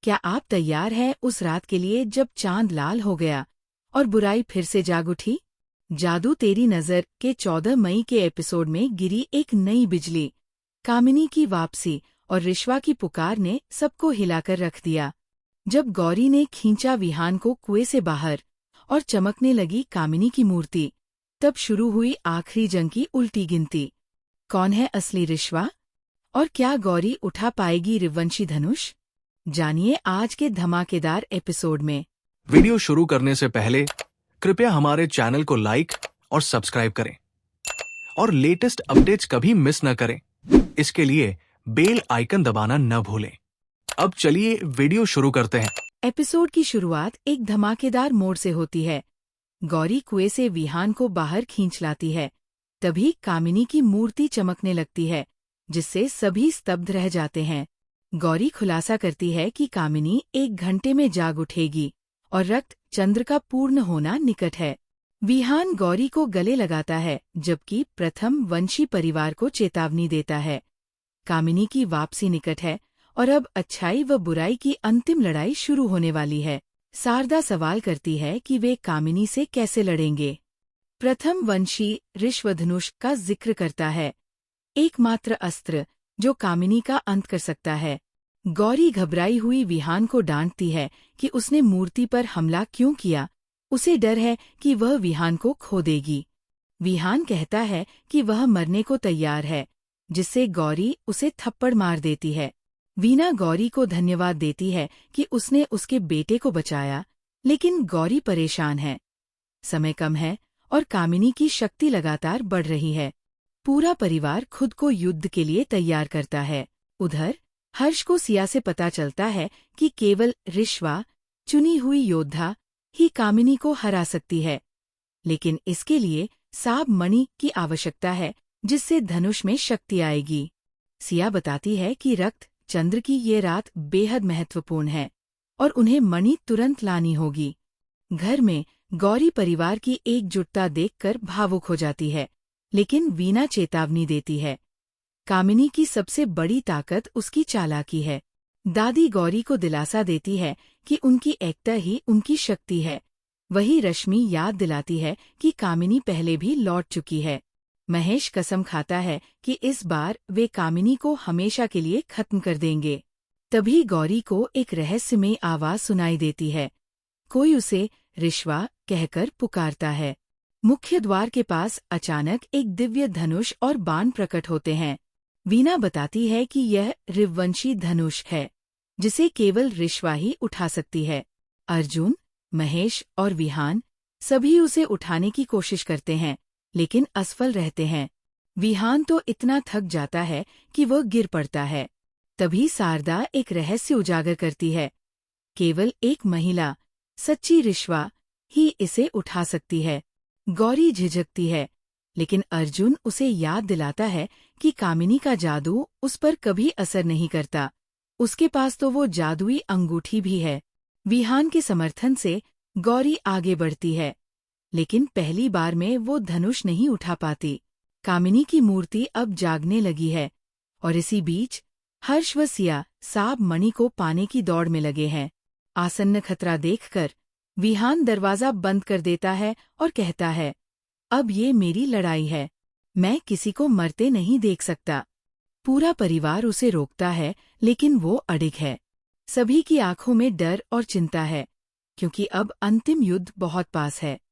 क्या आप तैयार हैं उस रात के लिए जब चांद लाल हो गया और बुराई फिर से जाग उठी? जादू तेरी नज़र के 14 मई के एपिसोड में गिरी एक नई बिजली, कामिनी की वापसी और रिश्वा की पुकार ने सबको हिलाकर रख दिया। जब गौरी ने खींचा विहान को कुएं से बाहर और चमकने लगी कामिनी की मूर्ति, तब शुरू हुई आखिरी जंग की उल्टी गिनती। कौन है असली रिश्वा और क्या गौरी उठा पाएगी रिवंशी धनुष? जानिए आज के धमाकेदार एपिसोड में। वीडियो शुरू करने से पहले कृपया हमारे चैनल को लाइक और सब्सक्राइब करें और लेटेस्ट अपडेट्स कभी मिस न करें। इसके लिए बेल आइकन दबाना न भूलें। अब चलिए वीडियो शुरू करते हैं। एपिसोड की शुरुआत एक धमाकेदार मोड़ से होती है। गौरी कुएं से विहान को बाहर खींच लाती है। तभी कामिनी की मूर्ति चमकने लगती है, जिससे सभी स्तब्ध रह जाते हैं। गौरी खुलासा करती है कि कामिनी 1 घंटे में जाग उठेगी और रक्त चंद्र का पूर्ण होना निकट है। विहान गौरी को गले लगाता है, जबकि प्रथम वंशी परिवार को चेतावनी देता है। कामिनी की वापसी निकट है और अब अच्छाई व बुराई की अंतिम लड़ाई शुरू होने वाली है। शारदा सवाल करती है कि वे कामिनी से कैसे लड़ेंगे। प्रथम वंशी ऋष्वधनुष का जिक्र करता है, एकमात्र अस्त्र जो कामिनी का अंत कर सकता है। गौरी घबराई हुई विहान को डांटती है कि उसने मूर्ति पर हमला क्यों किया। उसे डर है कि वह विहान को खो देगी। विहान कहता है कि वह मरने को तैयार है, जिससे गौरी उसे थप्पड़ मार देती है। वीना गौरी को धन्यवाद देती है कि उसने उसके बेटे को बचाया, लेकिन गौरी परेशान है। समय कम है और कामिनी की शक्ति लगातार बढ़ रही है। पूरा परिवार खुद को युद्ध के लिए तैयार करता है। उधर हर्ष को सिया से पता चलता है कि केवल रिश्वा, चुनी हुई योद्धा, ही कामिनी को हरा सकती है। लेकिन इसके लिए साब मणि की आवश्यकता है, जिससे धनुष में शक्ति आएगी। सिया बताती है कि रक्त चंद्र की ये रात बेहद महत्वपूर्ण है और उन्हें मणि तुरंत लानी होगी। घर में गौरी परिवार की एकजुटता देखकर भावुक हो जाती है, लेकिन वीना चेतावनी देती है। कामिनी की सबसे बड़ी ताकत उसकी चालाकी है। दादी गौरी को दिलासा देती है कि उनकी एकता ही उनकी शक्ति है। वही रश्मि याद दिलाती है कि कामिनी पहले भी लौट चुकी है। महेश कसम खाता है कि इस बार वे कामिनी को हमेशा के लिए खत्म कर देंगे। तभी गौरी को एक रहस्यमयी आवाज सुनाई देती है। कोई उसे रिश्वा कहकर पुकारता है। मुख्य द्वार के पास अचानक एक दिव्य धनुष और बाण प्रकट होते हैं। वीना बताती है कि यह रिवंशी धनुष है, जिसे केवल रिश्वा ही उठा सकती है। अर्जुन, महेश और विहान सभी उसे उठाने की कोशिश करते हैं, लेकिन असफल रहते हैं। विहान तो इतना थक जाता है कि वह गिर पड़ता है। तभी शारदा एक रहस्य उजागर करती है। केवल एक महिला, सच्ची रिश्वा, ही इसे उठा सकती है। गौरी झिझकती है, लेकिन अर्जुन उसे याद दिलाता है कि कामिनी का जादू उस पर कभी असर नहीं करता। उसके पास तो वो जादुई अंगूठी भी है। विहान के समर्थन से गौरी आगे बढ़ती है, लेकिन पहली बार में वो धनुष नहीं उठा पाती। कामिनी की मूर्ति अब जागने लगी है और इसी बीच हर्ष व सिया साब मणि को पाने की दौड़ में लगे हैं। आसन्न खतरा देखकर विहान दरवाजा बंद कर देता है और कहता है, अब ये मेरी लड़ाई है, मैं किसी को मरते नहीं देख सकता। पूरा परिवार उसे रोकता है, लेकिन वो अडिग है। सभी की आंखों में डर और चिंता है, क्योंकि अब अंतिम युद्ध बहुत पास है।